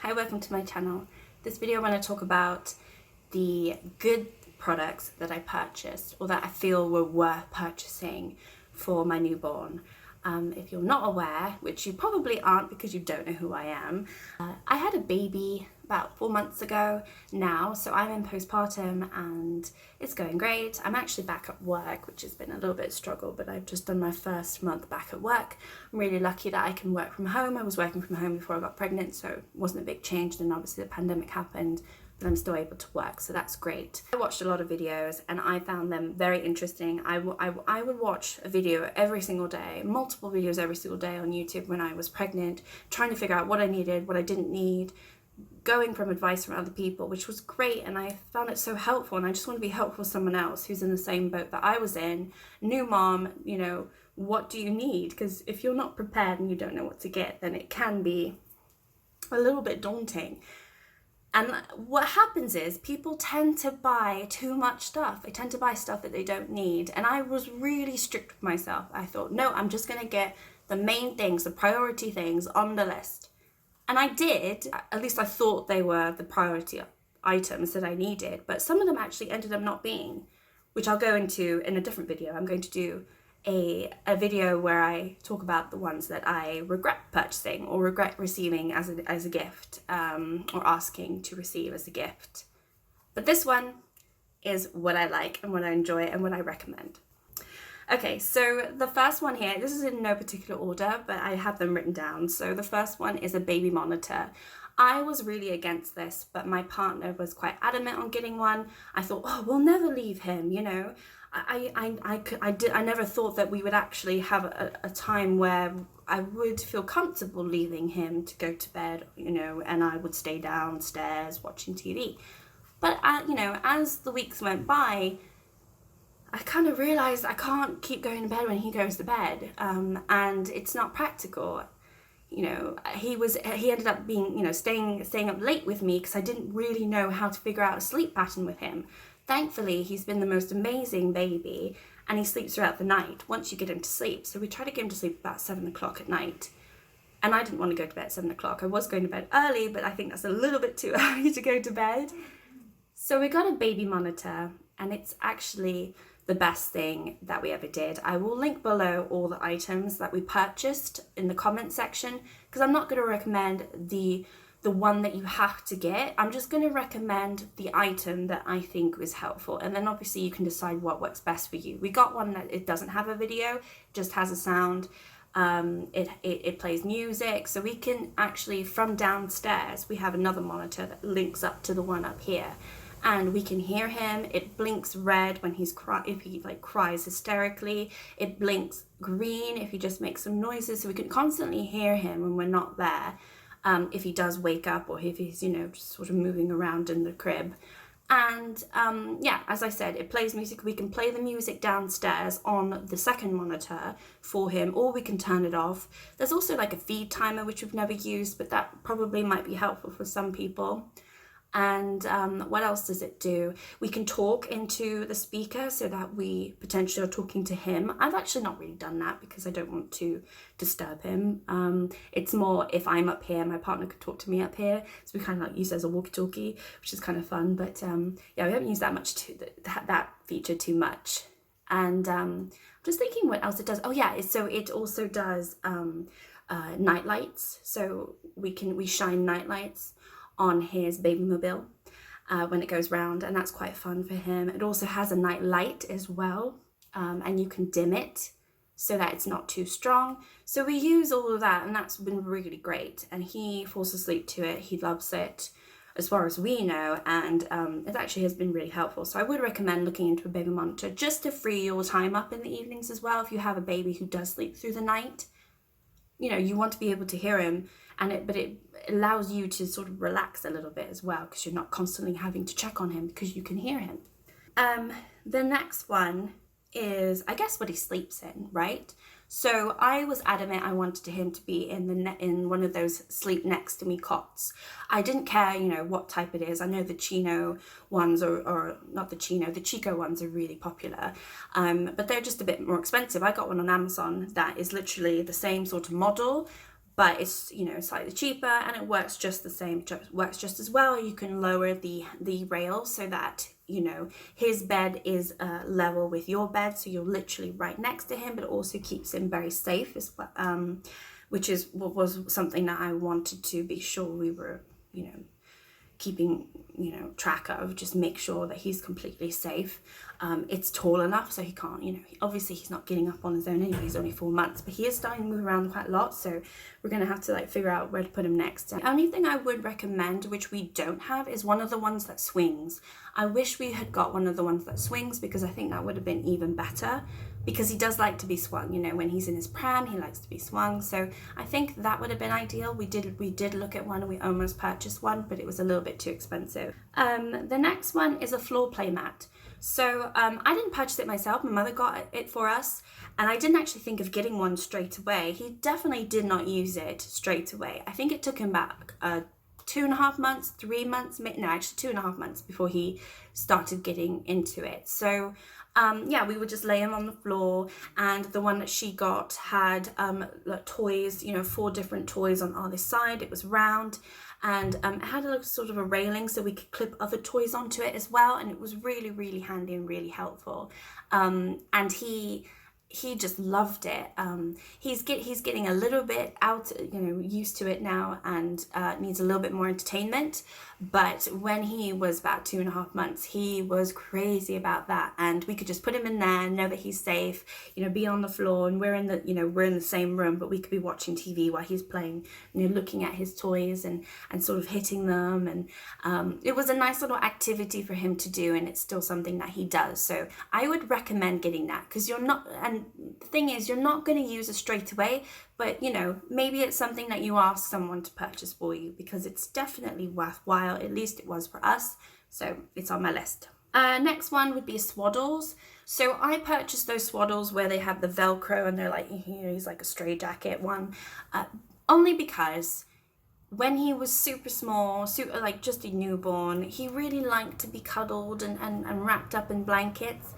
Hi, welcome to my channel. This video I want to talk about the good products that I purchased or that I feel were worth purchasing for my newborn. If you're not aware, which you probably aren't because you don't know who I am, I had a baby about 4 months ago now, so I'm in postpartum and it's going great. I'm actually back at work, which has been a little bit of a struggle, but I've just done my first month back at work. I'm really lucky that I can work from home. I was working from home before I got pregnant, so it wasn't a big change. Then obviously the pandemic happened, but I'm still able to work, so that's great. I watched a lot of videos and I found them very interesting. I would watch a video every single day, multiple videos every single day on YouTube when I was pregnant, trying to figure out what I needed, what I didn't need, going from advice from other people, which was great, and I found it so helpful, and I just want to be helpful to someone else who's in the same boat that I was in. New mom, you know, what do you need? Because if you're not prepared and you don't know what to get, then it can be a little bit daunting. And what happens is people tend to buy too much stuff. They tend to buy stuff that they don't need. And I was really strict with myself. I thought, no, I'm just going to get the main things, the priority things on the list. And I did, at least I thought they were the priority items that I needed, but some of them actually ended up not being, which I'll go into in a different video. I'm going to do a video where I talk about the ones that I regret purchasing or regret receiving as a gift, or asking to receive as a gift. But this one is what I like and what I enjoy and what I recommend. Okay, so the first one here, this is in no particular order, but I have them written down. So the first one is a baby monitor. I was really against this, but my partner was quite adamant on getting one. I thought, oh, we'll never leave him, you know. I never thought that we would actually have a time where I would feel comfortable leaving him to go to bed, you know, and I would stay downstairs watching TV. But, you know, as the weeks went by, I kind of realized I can't keep going to bed when he goes to bed, and it's not practical. You know, he ended up being, you know, staying up late with me because I didn't really know how to figure out a sleep pattern with him. Thankfully, he's been the most amazing baby, and he sleeps throughout the night once you get him to sleep. So we try to get him to sleep about 7 o'clock at night. And I didn't want to go to bed at 7 o'clock. I was going to bed early, but I think that's a little bit too early to go to bed. So we got a baby monitor, and it's actually the best thing that we ever did. I will link below all the items that we purchased in the comment section, because I'm not going to recommend the one that you have to get. I'm just going to recommend the item that I think was helpful, and then obviously you can decide what works best for you. We got one that it doesn't have a video, it just has a sound. It plays music, so we can actually, from downstairs, we have another monitor that links up to the one up here, and we can hear him. It blinks red when if he like cries hysterically. It blinks green if he just makes some noises, so we can constantly hear him when we're not there. If he does wake up or if he's, you know, just sort of moving around in the crib. And yeah, as I said, it plays music. We can play the music downstairs on the second monitor for him, or we can turn it off. There's also like a feed timer, which we've never used, but that probably might be helpful for some people. And what else does it do? We can talk into the speaker so that we potentially are talking to him. I've actually not really done that because I don't want to disturb him. It's more if I'm up here, my partner could talk to me up here. So we kind of like use it as a walkie-talkie, which is kind of fun. But yeah, we haven't used that feature too much. And I'm just thinking what else it does. Oh yeah, so it also does night lights. So we shine night lights on his baby mobile when it goes round, and that's quite fun for him. It also has a night light as well, and you can dim it so that it's not too strong. So we use all of that, and that's been really great, and he falls asleep to it. He loves it as far as we know, and it actually has been really helpful. So I would recommend looking into a baby monitor just to free your time up in the evenings as well. If you have a baby who does sleep through the night, you know, you want to be able to hear him, but it allows you to sort of relax a little bit as well, because you're not constantly having to check on him because you can hear him. The next one is, I guess, what he sleeps in, right? So I was adamant I wanted him to be in one of those sleep next to me cots. I didn't care, you know, what type it is. I know the Chino ones, or not the Chino, the Chico ones are really popular, but they're just a bit more expensive. I got one on Amazon that is literally the same sort of model, but it's, you know, slightly cheaper, and it works just the same, works just as well. You can lower the rail so that, you know, his bed is level with your bed, so you're literally right next to him, but it also keeps him very safe as well, which is what was something that I wanted to be sure we were, you know, keeping, you know, track of, just make sure that he's completely safe. It's tall enough so he can't, you know, obviously he's not getting up on his own anyway, he's only 4 months, but he is starting to move around quite a lot, so we're gonna have to like figure out where to put him next. The only thing I would recommend, which we don't have, is one of the ones that swings. I wish we had got one of the ones that swings, because I think that would have been even better, because he does like to be swung, you know, when he's in his pram he likes to be swung, so I think that would have been ideal. We did look at one and we almost purchased one, but it was a little bit too expensive. The next one is a floor playmat. So I didn't purchase it myself, my mother got it for us, and I didn't actually think of getting one straight away. He definitely did not use it straight away. I think it took him back 2.5 months, 3 months, no, actually 2.5 months before he started getting into it. So yeah, we would just lay him on the floor, and the one that she got had like toys, you know, 4 different toys on either side. It was round, and it had a sort of a railing so we could clip other toys onto it as well, and it was really, really handy and really helpful. And he just loved it. He's getting a little bit out, you know, used to it now, and needs a little bit more entertainment. But when he was about 2.5 months, he was crazy about that, and we could just put him in there, know that he's safe, you know, be on the floor, and we're in the same room, but we could be watching TV while he's playing, you know, looking at his toys and sort of hitting them, and it was a nice little activity for him to do, and it's still something that he does. So I would recommend getting that, because you're not, and the thing is, you're not going to use it straight away, but you know, maybe it's something that you ask someone to purchase for you, because it's definitely worthwhile. At least it was for us, so it's on my list. Next one would be Swaddles. So I purchased those Swaddles where they have the Velcro and they're like, you know, he's like a stray jacket one, only because when he was super small, like just a newborn, he really liked to be cuddled and wrapped up in blankets,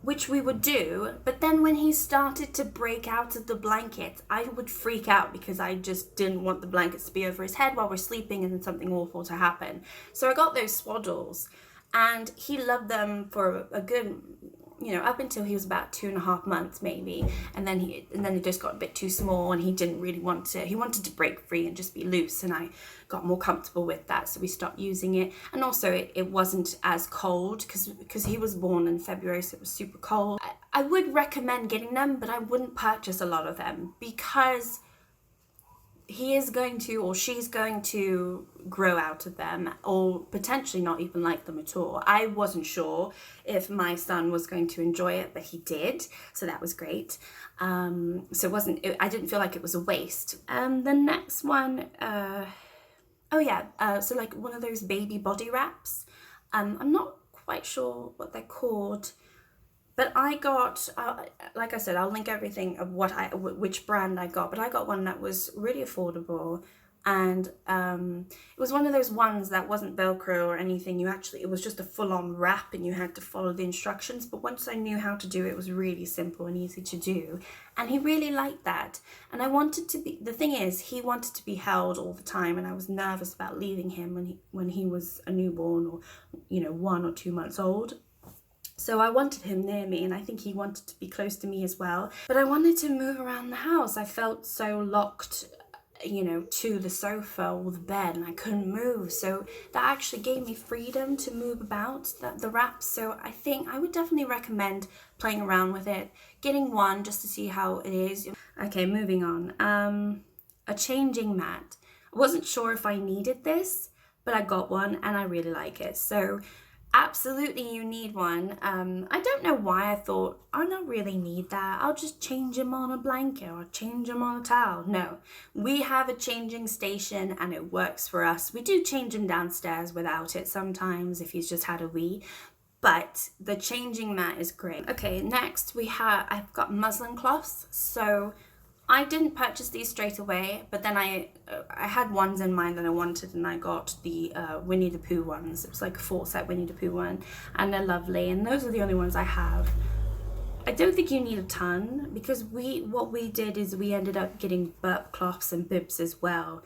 which we would do. But then when he started to break out of the blankets, I would freak out, because I just didn't want the blankets to be over his head while we're sleeping and then something awful to happen. So I got those Swaddles, and he loved them for a good, you know, up until he was about 2.5 months maybe, and then he just got a bit too small, and he didn't really want to, he wanted to break free and just be loose, and I got more comfortable with that, so we stopped using it. And also it wasn't as cold, because he was born in February, so it was super cold. I would recommend getting them, but I wouldn't purchase a lot of them, because he is going to, or she's going to, grow out of them, or potentially not even like them at all. I wasn't sure if my son was going to enjoy it, but he did, so that was great. So I didn't feel like it was a waste. The next one, so like one of those baby body wraps. I'm not quite sure what they're called, but I got, like I said, I'll link everything of which brand I got, but I got one that was really affordable, and it was one of those ones that wasn't Velcro or anything. It was just a full-on wrap, and you had to follow the instructions, but once I knew how to do it, it was really simple and easy to do, and he really liked that. And the thing is, he wanted to be held all the time, and I was nervous about leaving him when he was a newborn, or, you know, 1 or 2 months old. So I wanted him near me, and I think he wanted to be close to me as well. But I wanted to move around the house. I felt so locked, you know, to the sofa or the bed, and I couldn't move. So that actually gave me freedom to move about, the wraps. So I think I would definitely recommend playing around with it, getting one just to see how it is. Okay, moving on. A changing mat. I wasn't sure if I needed this, but I got one and I really like it. So absolutely, you need one. I don't know why I thought, I don't really need that. I'll just change him on a blanket or change him on a towel. No, we have a changing station and it works for us. We do change him downstairs without it sometimes if he's just had a wee, but the changing mat is great. Okay, next I've got muslin cloths. So I didn't purchase these straight away, but then I had ones in mind that I wanted, and I got the Winnie the Pooh ones. It was like a 4-set Winnie the Pooh one, and they're lovely, and those are the only ones I have. I don't think you need a ton, because what we did is we ended up getting burp cloths and bibs as well.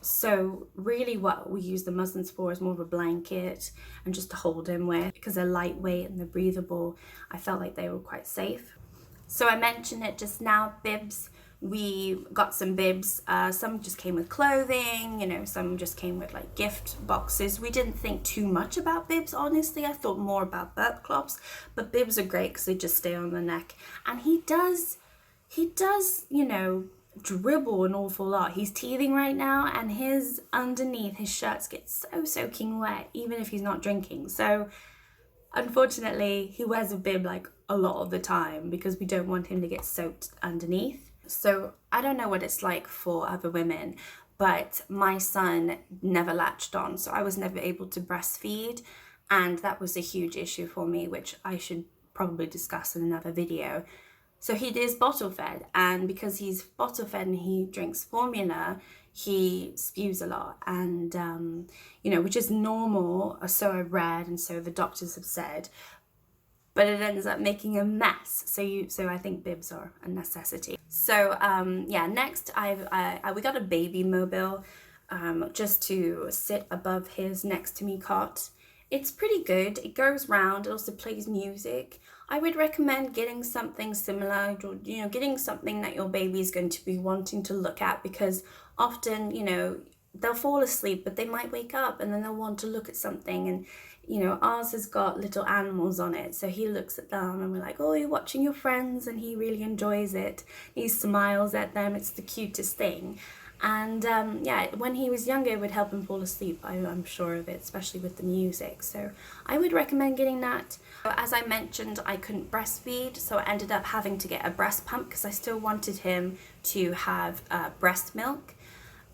So really what we use the muslins for is more of a blanket and just to hold him with, because they're lightweight and they're breathable. I felt like they were quite safe. So I mentioned it just now, bibs. We got some bibs. Some just came with clothing, you know, some just came with like gift boxes. We didn't think too much about bibs, honestly. I thought more about burp cloths, but bibs are great because they just stay on the neck. And he does, you know, dribble an awful lot. He's teething right now, and his underneath, his shirts get so soaking wet, even if he's not drinking. So unfortunately, he wears a bib like a lot of the time because we don't want him to get soaked underneath. So I don't know what it's like for other women, but my son never latched on, so I was never able to breastfeed, and that was a huge issue for me, which I should probably discuss in another video. So he is bottle fed, and because he's bottle fed and he drinks formula, he spews a lot, and you know, which is normal, or so I've read, and so the doctors have said, but it ends up making a mess. So I think bibs are a necessity. So yeah, next we got a baby mobile just to sit above his Next2Me Cot. It's pretty good. It goes round. It also plays music. I would recommend getting something similar, you know, getting something that your baby is going to be wanting to look at, because often, you know, they'll fall asleep, but they might wake up and then they'll want to look at something. And, you know, ours has got little animals on it, so he looks at them and we're like, oh, you're watching your friends, and he really enjoys it. He smiles at them. It's the cutest thing. And yeah, when he was younger, it would help him fall asleep. I'm sure of it, especially with the music. So I would recommend getting that. As I mentioned, I couldn't breastfeed, so I ended up having to get a breast pump because I still wanted him to have breast milk.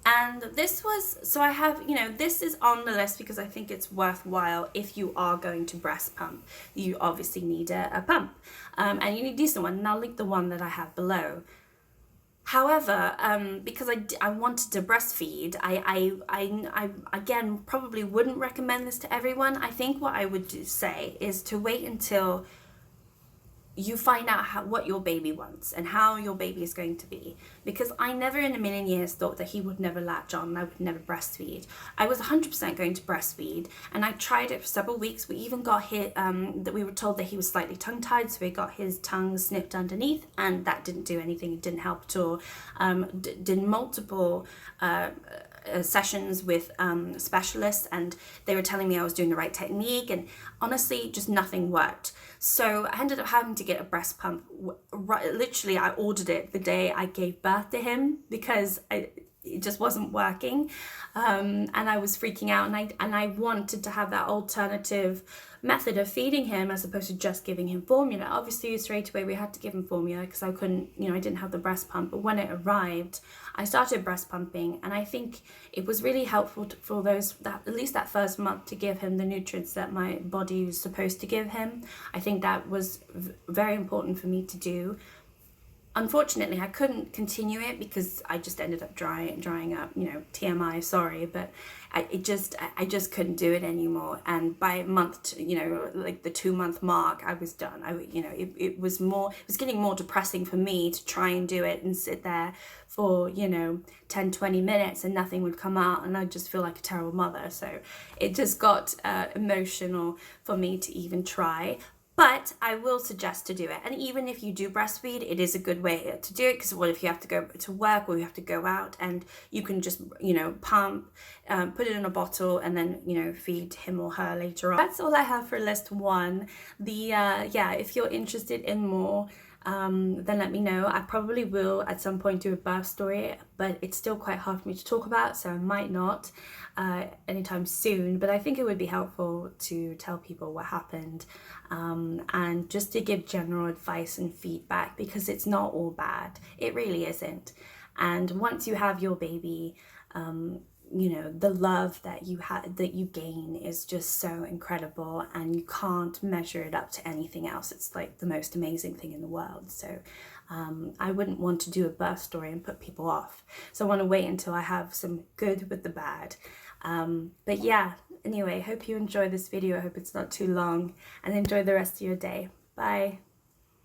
And this was, so I have, you know, this is on the list because I think it's worthwhile. If you are going to breast pump, you obviously need a pump, and you need a decent one, and I'll link the one that I have below. However, because I wanted to breastfeed, I again probably wouldn't recommend this to everyone. I think what I would say is to wait until you find out what your baby wants and how your baby is going to be, because I never in a million years thought that he would never latch on and I would never breastfeed. I was 100% going to breastfeed, and I tried it for several weeks. We even got hit that we were told that he was slightly tongue-tied, so we got his tongue snipped underneath, and that didn't do anything. It didn't help at all. Did multiple sessions with specialists, and they were telling me I was doing the right technique, and honestly just nothing worked. So I ended up having to get a breast pump. Literally, I ordered it the day I gave birth to him because it just wasn't working, and I was freaking out, and I wanted to have that alternative method of feeding him as opposed to just giving him formula. Obviously straight away we had to give him formula because I couldn't, you know, I didn't have the breast pump. But when it arrived, I started breast pumping, and I think it was really helpful for those that at least that first month to give him the nutrients that my body was supposed to give him. I think that was very important for me to do. Unfortunately, I couldn't continue it because I just ended up drying up, you know, TMI, sorry, but I just couldn't do it anymore. And by month, you know, like the 2-month mark, I was done. It was getting more depressing for me to try and do it and sit there for, you know, 10-20 minutes and nothing would come out, and I'd just feel like a terrible mother. So it just got emotional for me to even try. But I will suggest to do it. And even if you do breastfeed, it is a good way to do it, because what if you have to go to work or you have to go out, and you can just, you know, pump, put it in a bottle, and then, you know, feed him or her later on. That's all I have for list 1. Yeah, if you're interested in more, then let me know. I probably will at some point do a birth story, but it's still quite hard for me to talk about, so I might not anytime soon. But I think it would be helpful to tell people what happened, and just to give general advice and feedback, because it's not all bad. It really isn't. And once you have your baby, you know, the love that you gain is just so incredible, and you can't measure it up to anything else. It's like the most amazing thing in the world. So I wouldn't want to do a birth story and put people off. So I want to wait until I have some good with the bad. But yeah, anyway, hope you enjoy this video. I hope it's not too long, and enjoy the rest of your day. Bye.